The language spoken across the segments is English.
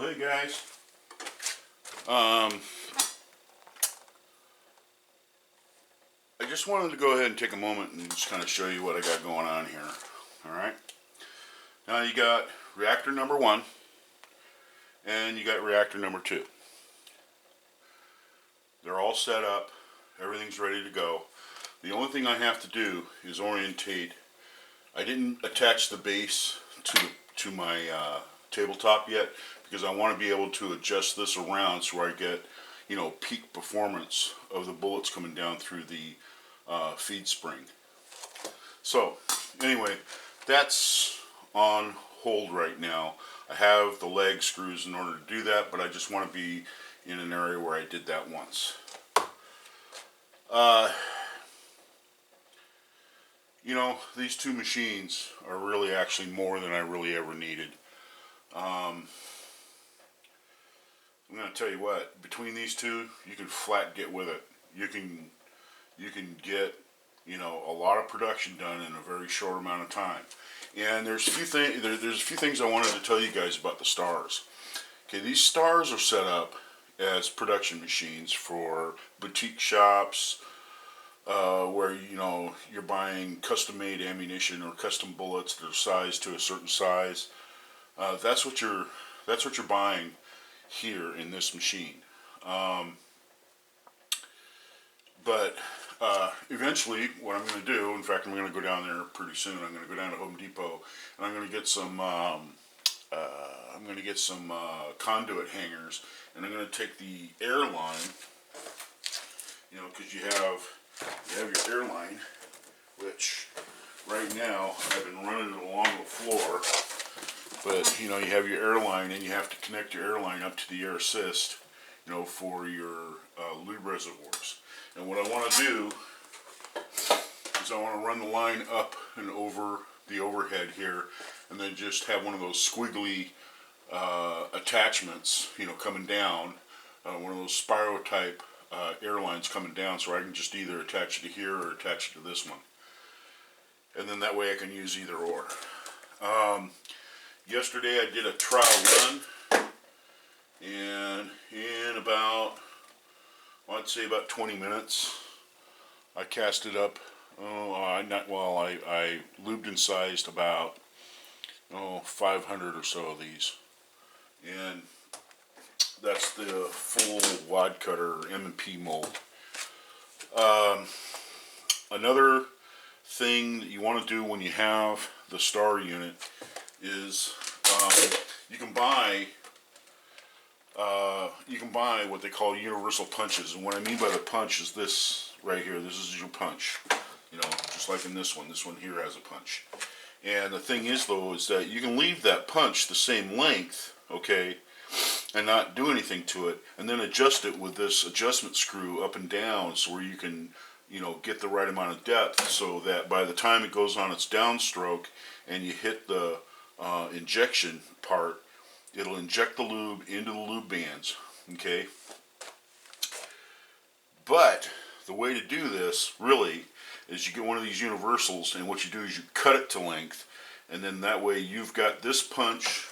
Well, hey guys, I just wanted to go ahead and take a moment and just kind of show you what I got going on here. Alright, now you got reactor number 1 and you got reactor number 2. They're all set up, everything's ready to go. The only thing I have to do is orientate. I didn't attach the base to my tabletop yet because I want to be able to adjust this around so I get, peak performance of the bullets coming down through the feed spring. So anyway, that's on hold right now. I have the leg screws in order to do that, but I just want to be in an area where I did that once. These two machines are really actually more than I really ever needed. I'm going to tell you what, between these two, you can flat get with it. You can get, a lot of production done in a very short amount of time. And there's a few things I wanted to tell you guys about the stars. Okay, these stars are set up as production machines for boutique shops, where you're buying custom-made ammunition or custom bullets that are sized to a certain size. That's what you're buying here in this machine. But eventually, what I'm going to do, in fact, I'm going to go down there pretty soon. I'm going to go down to Home Depot and I'm going to get some. Conduit hangers, and I'm going to take the air line. Because you have your air line, which right now I've been running it along the floor. But you have your air line, and you have to connect your air line up to the air assist, for your lube reservoirs. And what I want to do is I want to run the line up and over the overhead here, and then just have one of those squiggly attachments, coming down, one of those spiral type airlines coming down, so I can just either attach it to here or attach it to this one, and then that way I can use either or. Yesterday I did a trial run, and in about, I'd say about 20 minutes, I cast it up. I lubed and sized about 500 or so of these, and that's the full wad cutter M&P mold. Another thing that you want to do when you have the star unit is you can buy what they call universal punches, and what I mean by the punch is this right here. This is your punch, just like in this one. This one here has a punch. And the thing is, though, is that you can leave that punch the same length, okay, and not do anything to it, and then adjust it with this adjustment screw up and down, so where you can, get the right amount of depth, so that by the time it goes on its downstroke and you hit the injection part, it'll inject the lube into the lube bands, okay? But the way to do this, really, is you get one of these universals, and what you do is you cut it to length, and then that way you've got this punch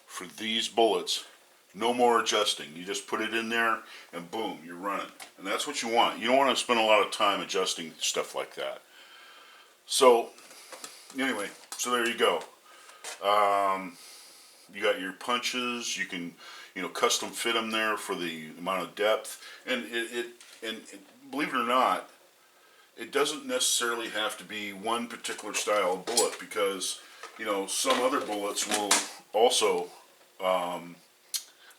for these bullets. No more adjusting. You just put it in there and boom, you're running. And that's what you want. You don't want to spend a lot of time adjusting stuff like that. So anyway, so there you go. You got your punches. You can custom fit them there for the amount of depth, and and believe it or not, it doesn't necessarily have to be one particular style of bullet, because some other bullets will also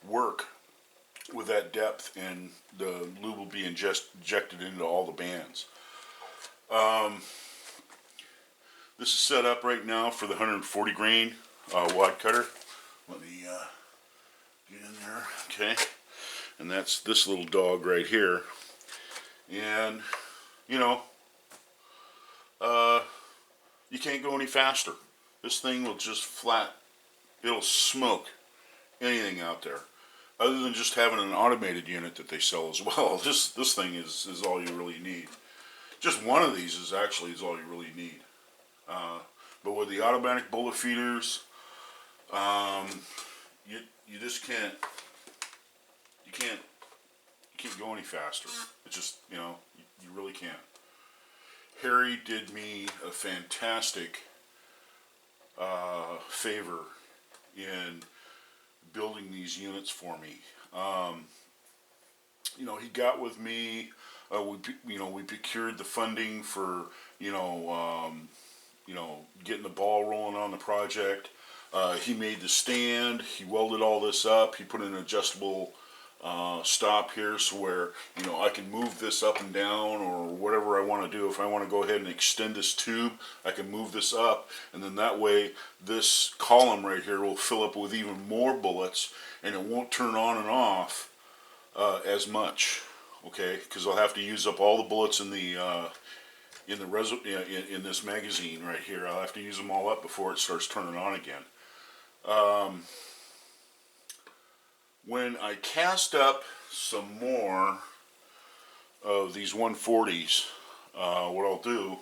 work with that depth, and the lube will be injected into all the bands. This is set up right now for the 140 grain wad cutter. Let me get in there, okay? And that's this little dog right here. And you can't go any faster. This thing will just it'll smoke anything out there. Other than just having an automated unit that they sell as well. This thing is all you really need. Just one of these is all you really need. But with the automatic bullet feeders, Um, you just can't you can't you can't go any faster. It just you really can't. Harry did me a fantastic favor in building these units for me. He got with me. We procured the funding for getting the ball rolling on the project. He made the stand. He welded all this up. He put an adjustable stop here, so where I can move this up and down or whatever I want to do. If I want to go ahead and extend this tube, I can move this up, and then that way this column right here will fill up with even more bullets, and it won't turn on and off as much. Okay, because I'll have to use up all the bullets in this magazine right here. I'll have to use them all up before it starts turning on again. When I cast up some more of these 140s, what I'll do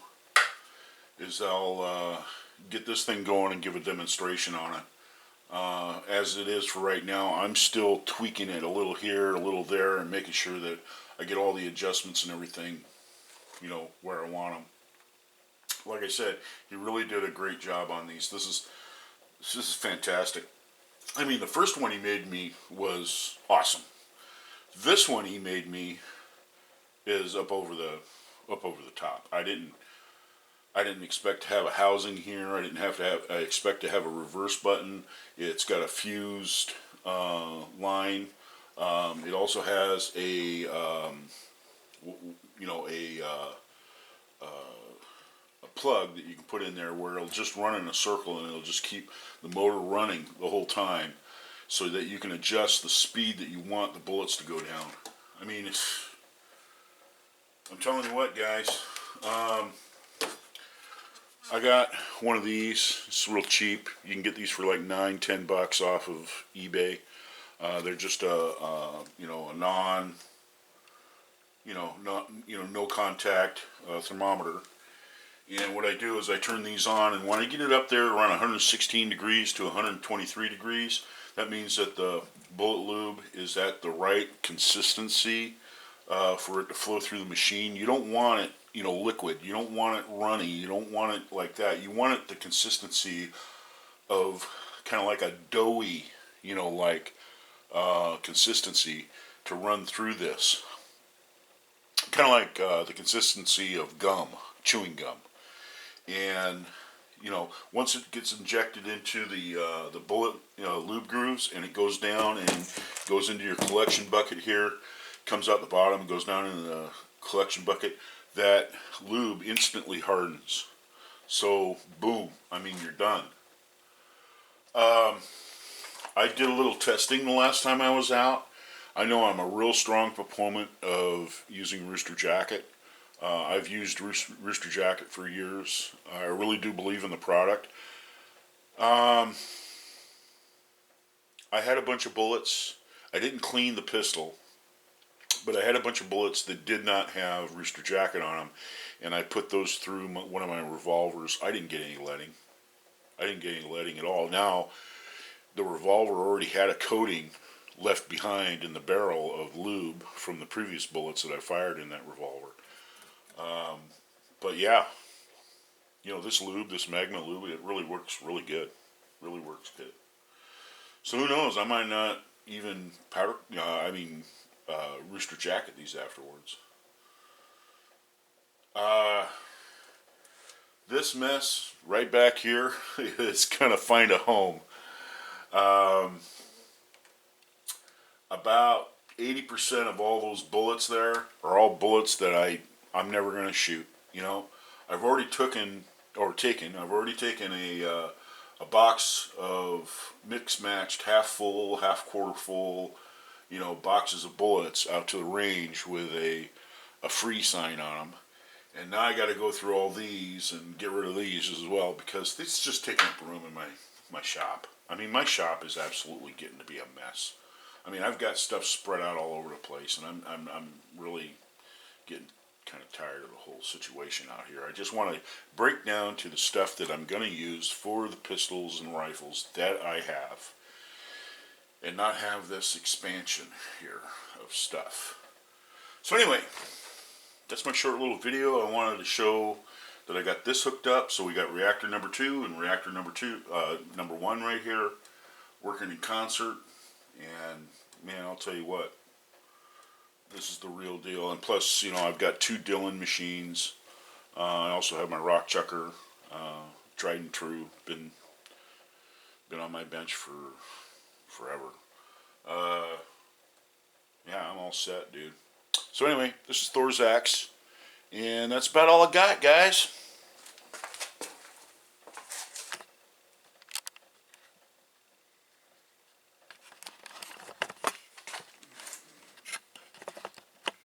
is I'll get this thing going and give a demonstration on it. As it is for right now, I'm still tweaking it a little here, a little there, and making sure that I get all the adjustments and everything, where I want them. Like I said, he really did a great job on these. This is fantastic. I mean, the first one he made me was awesome. This one he made me is up over the top. I didn't expect to have a housing here. I expect to have a reverse button. It's got a fused line. It also has a plug that you can put in there where it'll just run in a circle and it'll just keep the motor running the whole time, so that you can adjust the speed that you want the bullets to go down. I mean, I'm telling you what, guys. I got one of these. It's real cheap. You can get these for like $9-10 off of eBay. They're just a no contact thermometer. And what I do is I turn these on, and when I get it up there around 116 degrees to 123 degrees, that means that the bullet lube is at the right consistency for it to flow through the machine. You don't want it liquid. You don't want it runny. You don't want it like that. You want it the consistency of kind of like a doughy, consistency to run through this. Kind of like the consistency of gum, chewing gum. And once it gets injected into the bullet lube grooves, and it goes down and goes into your collection bucket here, comes out the bottom, goes down in the collection bucket, that lube instantly hardens. So boom, you're done. I did a little testing the last time I was out. I know I'm a real strong proponent of using Rooster Jacket. I've used Rooster Jacket for years. I really do believe in the product. I had a bunch of bullets. I didn't clean the pistol, but I had a bunch of bullets that did not have Rooster Jacket on them, and I put those through one of my revolvers. I didn't get any leading. At all. Now, the revolver already had a coating left behind in the barrel of lube from the previous bullets that I fired in that revolver. But yeah, this lube, this Magma lube, it really works really good. Really works good. So who knows? I might not even Rooster Jacket these afterwards. This mess right back here is gonna find a home. About 80% of all those bullets there are all bullets that I'm never gonna shoot. I've already taken a box of mixed matched half full, half quarter full, boxes of bullets out to the range with a free sign on them. And now I got to go through all these and get rid of these as well, because it's just taking up room in my shop. My shop is absolutely getting to be a mess. I've got stuff spread out all over the place, and I'm really getting kind of tired of the whole situation out here. I just want to break down to the stuff that I'm going to use for the pistols and rifles that I have, and not have this expansion here of stuff. So anyway, that's my short little video. I wanted to show that I got this hooked up. So we got reactor number 2 and reactor number 1 right here, working in concert. And man, I'll tell you what, this is the real deal. And plus, you know, I've got 2 Dillon machines. I also have my rock chucker, tried and true. Been on my bench for forever. Yeah, I'm all set, dude. So anyway, this is Thor's Axe, and that's about all I got, guys.